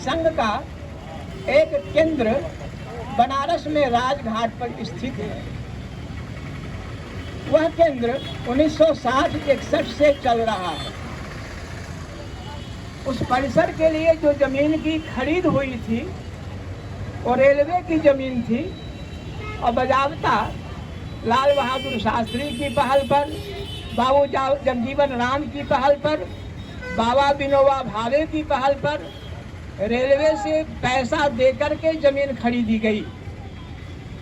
संघ का एक केंद्र बनारस में राजघाट पर स्थित है। वह केंद्र 1960-61 से चल रहा है। उस परिसर के लिए जो जमीन की खरीद हुई थी वो रेलवे की जमीन थी और बजावता लाल बहादुर शास्त्री की पहल पर, बाबू जगजीवन राम की पहल पर, बाबा विनोबा भावे की पहल पर रेलवे से पैसा देकर के जमीन खरीदी गई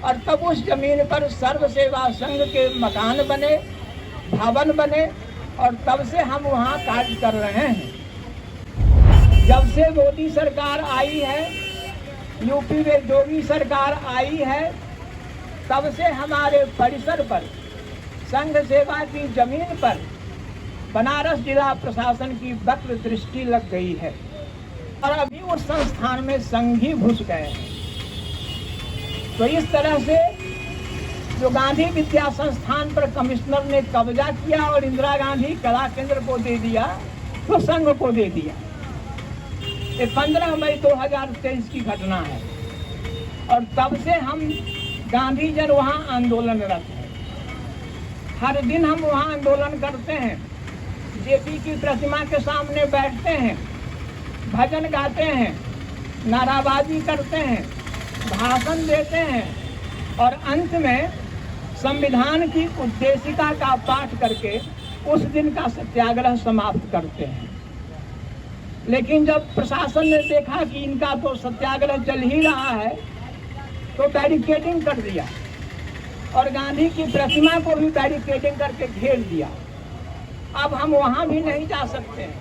और तब उस जमीन पर सर्व सेवा संघ के मकान बने, भवन बने और तब से हम वहाँ कार्य कर रहे हैं। जब से मोदी सरकार आई है, यूपी में योगी सरकार आई है, तब से हमारे परिसर पर संघ सेवा की जमीन पर बनारस जिला प्रशासन की वक्र दृष्टि लग गई है और अभी उस संस्थान में संघी घुस गए हैं। तो इस तरह से जो गांधी विद्या संस्थान पर कमिश्नर ने कब्जा किया और इंदिरा गांधी कला केंद्र को दे दिया, तो संघ को दे दिया। ये 15 मई 2023 की घटना है और तब से हम गांधी जन वहाँ आंदोलनरत हैं। हर दिन हम वहाँ आंदोलन करते हैं, जेपी की प्रतिमा के सामने बैठते हैं, भजन गाते हैं, नाराबाजी करते हैं, भाषण देते हैं और अंत में संविधान की उद्देशिका का पाठ करके उस दिन का सत्याग्रह समाप्त करते हैं। लेकिन जब प्रशासन ने देखा कि इनका तो सत्याग्रह चल ही रहा है तो बैरिकेडिंग कर दिया और गांधी की प्रतिमा को भी बैरिकेडिंग करके घेर दिया। अब हम वहां भी नहीं जा सकते हैं,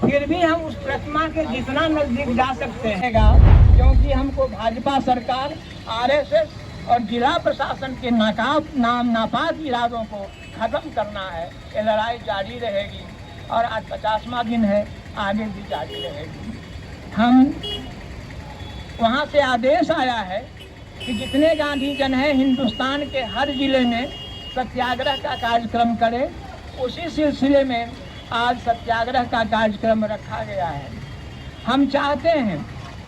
फिर भी हम उस प्रतिमा के जितना नजदीक जा सकते हैं क्योंकि हमको भाजपा सरकार, आरएसएस और जिला प्रशासन के नापाक इरादों को खत्म करना है। ये लड़ाई जारी रहेगी और आज 50वां दिन है, आगे भी जारी रहेगी। हम वहाँ से आदेश आया है कि जितने गांधी जन हैं हिंदुस्तान के हर जिले में सत्याग्रह का कार्यक्रम करें। उसी सिलसिले में आज सत्याग्रह का कार्यक्रम रखा गया है। हम चाहते हैं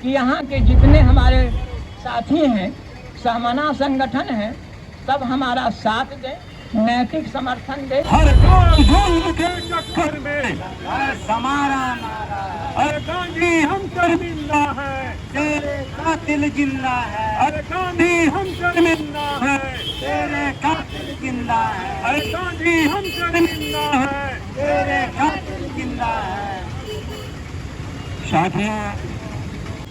कि यहाँ के जितने हमारे साथी हैं, सहमना संगठन हैं, सब हमारा साथ दें, नैतिक समर्थन दे। हर काम के चक्कर में हमारा अरे गांधी हम शर्मिंदा है, तेरे कातिल जिंदा है। अरे गांधी हम शर्मिंदा है, तेरे कातिल जिंदा है। अरे गांधी हम शर्मिंदा है, तेरे कातिल जिंदा है। साथियों,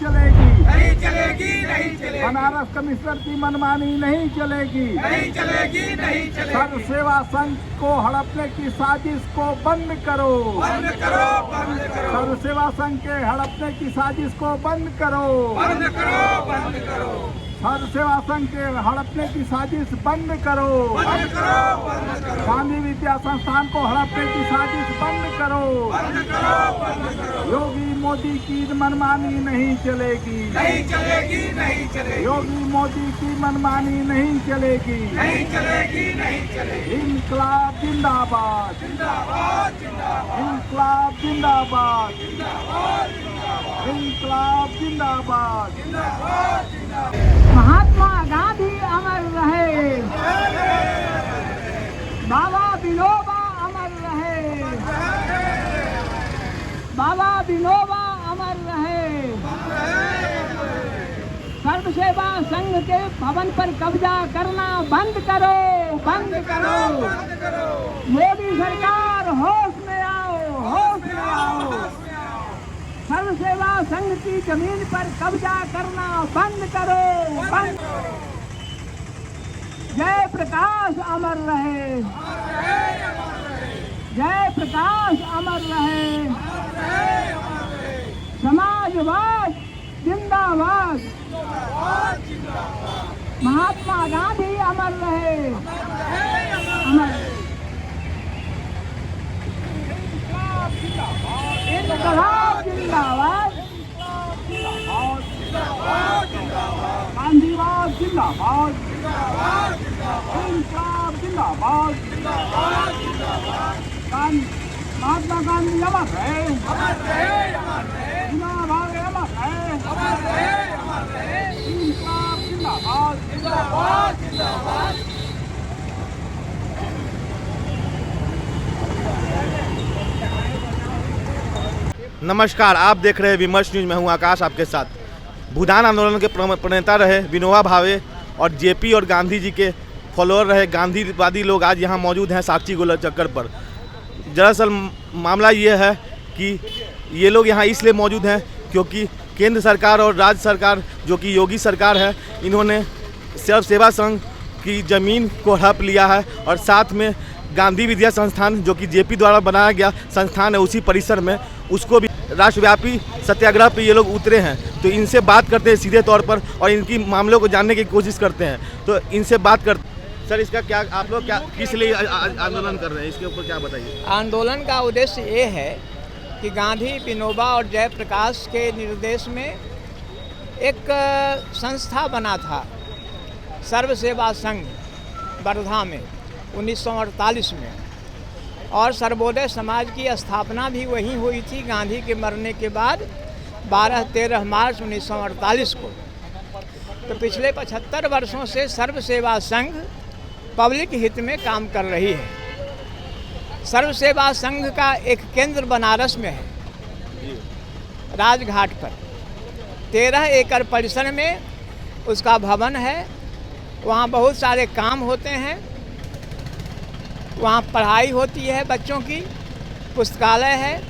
चलेगी नहीं चलेगी, नहीं चलेगी। बनारस कमिश्नर की मनमानी नहीं चलेगी, नहीं चलेगी, नहीं चलेगी। सर्व सेवा संघ को हड़पने की साजिश को बंद करो, बंद करो, बंद करो। सर्व सेवा संघ के हड़पने की साजिश को बंद करो, बंद करो, बंद करो। सर्व सेवा संघ के हड़पने की साजिश बंद करो, बंद करो, बंद करो। गांधी विद्या संस्थान को हड़पने की साजिश बंद करो, बंद करो, बंद करो। योगी मोदी की मनमानी नहीं चलेगी, नहीं चलेगी, नहीं चलेगी। योगी मोदी की मनमानी नहीं चलेगी। नहीं चलेगी, नहीं चलेगी। इंकलाब जिंदाबाद, जिंदाबाद, जिंदाबाद, इंकलाब जिंदाबाद, जिंदाबाद, जिंदाबाद, इंकलाब जिंदाबाद। जिंदाबाद, जिंदाबाद। महात्मा गांधी अमर रहे, बाबा विनोबा अमर रहे, बाबा विनोबा अमर रहे। सर्व सेवा संघ के भवन पर कब्जा करना बंद करो, बंद करो। बंद करो। मोदी सरकार होश में आओ, होश में आओ। सर्व सेवा संघ की जमीन पर कब्जा करना बंद करो, बंद करो। जय प्रकाश अमर रहे, जय प्रकाश अमर रहे। समाजवाद जिंदाबाद, महात्मा गांधी अमर रहे, अमर। इनकलाब जिंदाबाद, गांधीवाद जिंदाबाद, इंकलाब जिंदाबाद, महात्मा गांधी अमर रहे, जिंदाबाद अमर नमस्कार, आप देख रहे हैं विमर्श न्यूज। मैं हूं आकाश आपके साथ। भूदान आंदोलन के प्रणेता रहे विनोबा भावे और जेपी और गांधी जी के फॉलोअर रहे गांधीवादी लोग आज यहां मौजूद हैं साक्षी गोला चक्कर पर। दरअसल मामला ये है कि ये लोग यहां इसलिए मौजूद हैं क्योंकि केंद्र सरकार और राज्य सरकार जो कि योगी सरकार है, इन्होंने सर्व सेवा संघ की ज़मीन को हड़प लिया है और साथ में गांधी विद्या संस्थान जो कि जेपी द्वारा बनाया गया संस्थान है, उसी परिसर में उसको भी राष्ट्रव्यापी सत्याग्रह पे ये लोग उतरे हैं। तो इनसे बात करते हैं सीधे तौर पर और इनकी मामलों को जानने की कोशिश करते हैं। तो इनसे बात कर सर, इसका क्या आप लोग क्या किस लिए आंदोलन कर रहे हैं, इसके ऊपर क्या बताइए। आंदोलन का उद्देश्य ये है कि गांधी, विनोबा और जयप्रकाश के निर्देश में एक संस्था बना था, सर्व सेवा संघ वर्धा में 1948 में, और सर्वोदय समाज की स्थापना भी वहीं हुई थी गांधी के मरने के बाद 12-13 मार्च 1948 को। तो पिछले 75 वर्षों से सर्व सेवा संघ पब्लिक हित में काम कर रही है। सर्व सेवा संघ का एक केंद्र बनारस में है, राजघाट पर 13 एकड़ परिसर में उसका भवन है। वहाँ बहुत सारे काम होते हैं, वहाँ पढ़ाई होती है बच्चों की, पुस्तकालय है,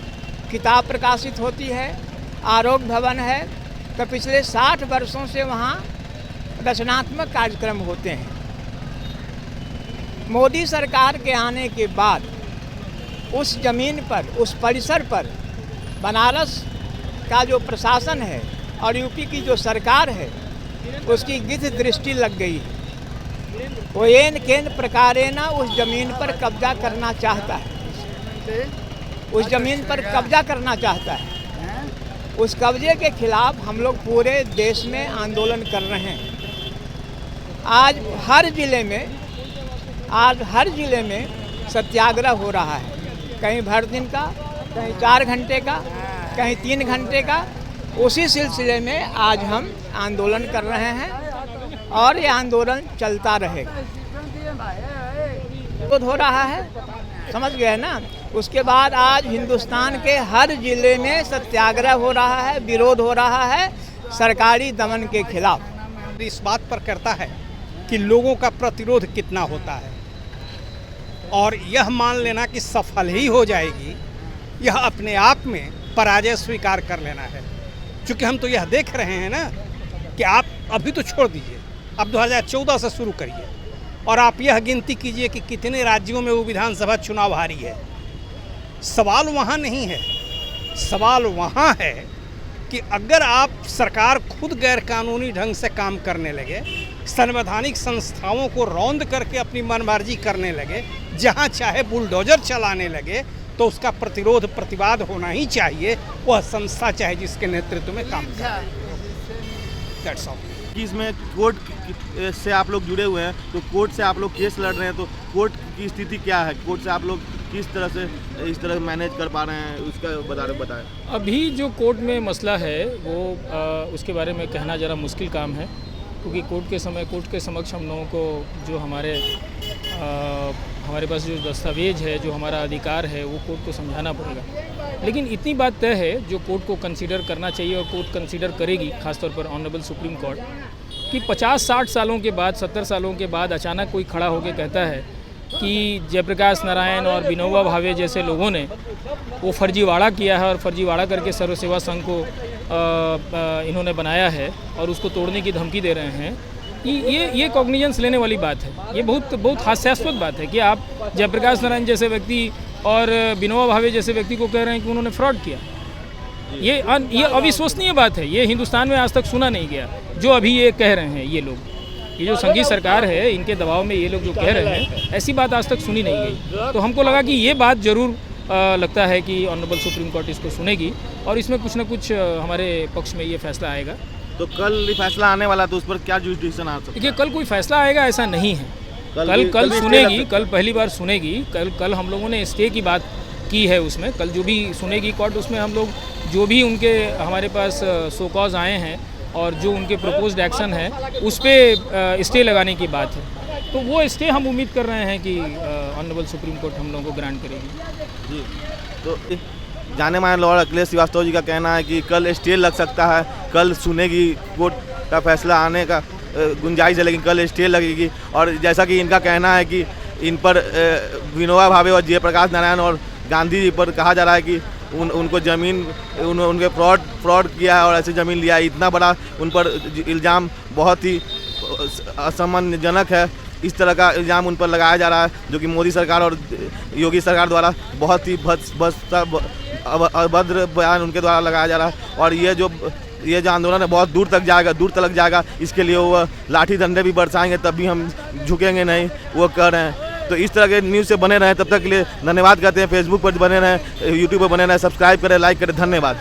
किताब प्रकाशित होती है, आरोग्य भवन है। तो पिछले 60 वर्षों से वहाँ रचनात्मक कार्यक्रम होते हैं। मोदी सरकार के आने के बाद उस ज़मीन पर, उस परिसर पर बनारस का जो प्रशासन है और यूपी की जो सरकार है, उसकी गिद्ध दृष्टि लग गई है। वो एन केन प्रकारेण उस ज़मीन पर कब्जा करना चाहता है, उस ज़मीन पर कब्जा करना चाहता है। उस कब्जे के खिलाफ हम लोग पूरे देश में आंदोलन कर रहे हैं। आज हर ज़िले में सत्याग्रह हो रहा है, कहीं भर दिन का, कहीं 4 घंटे का, कहीं 3 घंटे का। उसी सिलसिले में आज हम आंदोलन कर रहे हैं और ये आंदोलन चलता रहेगा। विरोध हो रहा है, समझ गए ना। उसके बाद आज हिंदुस्तान के हर जिले में सत्याग्रह हो रहा है, विरोध हो रहा है सरकारी दमन के खिलाफ। इस बात पर करता है कि लोगों का प्रतिरोध कितना होता है, और यह मान लेना कि सफल ही हो जाएगी, यह अपने आप में पराजय स्वीकार कर लेना है। क्योंकि हम तो यह देख रहे हैं ना कि आप अभी तो छोड़ दीजिए, अब 2014 से शुरू करिए और आप यह गिनती कीजिए कि कितने राज्यों में वो विधानसभा चुनाव हारी है। सवाल वहाँ नहीं है, सवाल वहाँ है कि अगर आप सरकार खुद गैरकानूनी ढंग से काम करने लगे, संवैधानिक संस्थाओं को रौंद करके अपनी मनमर्जी करने लगे, जहाँ चाहे बुलडोजर चलाने लगे, तो उसका प्रतिरोध प्रतिवाद होना ही चाहिए, वह संस्था चाहे जिसके नेतृत्व में काम करे। That's all. इसमें कोर्ट से आप लोग जुड़े हुए हैं, तो कोर्ट से आप लोग केस लड़ रहे हैं, तो कोर्ट की स्थिति क्या है? कोर्ट से आप लोग किस तरह से इस तरह मैनेज कर पा रहे हैं, उसका बताएं। अभी जो कोर्ट में मसला है वो उसके बारे में कहना ज़रा मुश्किल काम है, क्योंकि कोर्ट के समक्ष हम लोगों को जो हमारे पास जो दस्तावेज है, जो हमारा अधिकार है, वो कोर्ट को समझाना पड़ेगा। लेकिन इतनी बात तय है जो कोर्ट को कंसीडर करना चाहिए और कोर्ट कंसीडर करेगी, खासतौर पर ऑनरेबल सुप्रीम कोर्ट, कि 50-60 सालों के बाद, 70 सालों के बाद अचानक कोई खड़ा होकर कहता है कि जयप्रकाश नारायण और विनोबा भावे जैसे लोगों ने वो फर्जीवाड़ा किया है और फर्जीवाड़ा करके सर्व सेवा संघ को इन्होंने बनाया है और उसको तोड़ने की धमकी दे रहे हैं। ये कॉग्निजेंस लेने वाली बात है। ये बहुत हास्यास्पद बात है कि आप जयप्रकाश नारायण जैसे व्यक्ति और विनोबा भावे जैसे व्यक्ति को कह रहे हैं कि उन्होंने फ्रॉड किया। ये अविश्वसनीय बात है। ये हिंदुस्तान में आज तक सुना नहीं गया जो अभी ये कह रहे हैं ये लोग। ये जो संघीय सरकार है, इनके दबाव में ये लोग जो कह रहे हैं, ऐसी बात आज तक सुनी नहीं गई। तो हमको लगा कि ये बात ज़रूर लगता है कि ऑनरेबल सुप्रीम कोर्ट इसको सुनेगी और इसमें कुछ न कुछ हमारे पक्ष में ये फैसला आएगा। तो कल फैसला आने वाला, तो उस पर क्या जुडिक्शन आ सकता है? देखिए, कल कोई फैसला आएगा ऐसा नहीं है। कल सुनेगी, कल पहली बार सुनेगी। कल हम लोगों ने स्टे की बात की है उसमें। कल जो भी सुनेगी कोर्ट, उसमें हम लोग जो भी उनके हमारे पास सो कॉज आए हैं और जो उनके प्रपोज्ड एक्शन है उस पर स्टे लगाने की बात है। तो वो स्टे हम उम्मीद कर रहे हैं कि ऑनरेबल सुप्रीम कोर्ट हम लोगों को ग्रांट करेगी। जी, तो जाने माने लॉयर अखिलेश श्रीवास्तव जी का कहना है कि कल स्टे लग सकता है, कल सुनेगी कोर्ट का फैसला आने का गुंजाइश है, लेकिन कल स्टे लगेगी। और जैसा कि इनका कहना है कि इन पर विनोबा भावे और जयप्रकाश नारायण और गांधी जी पर कहा जा रहा है कि उनको ज़मीन उनके फ्रॉड किया है और ऐसी ज़मीन लिया है। इतना बड़ा उन पर इल्ज़ाम बहुत ही असम्मानजनक है। इस तरह का इल्ज़ाम उन पर लगाया जा रहा है जो कि मोदी सरकार और योगी सरकार द्वारा बहुत ही अभद्र बयान उनके द्वारा लगाया जा रहा है। और ये जो आंदोलन है बहुत दूर तक जाएगा। इसके लिए वो लाठी डंडे भी बरसाएंगे तब भी हम झुकेंगे नहीं, वो कर रहे हैं। तो इस तरह के न्यूज़ से बने रहें, तब तक के लिए धन्यवाद करते हैं। फेसबुक पर बने रहें, यूट्यूब पर बने रहें, सब्सक्राइब करें, लाइक करें। धन्यवाद।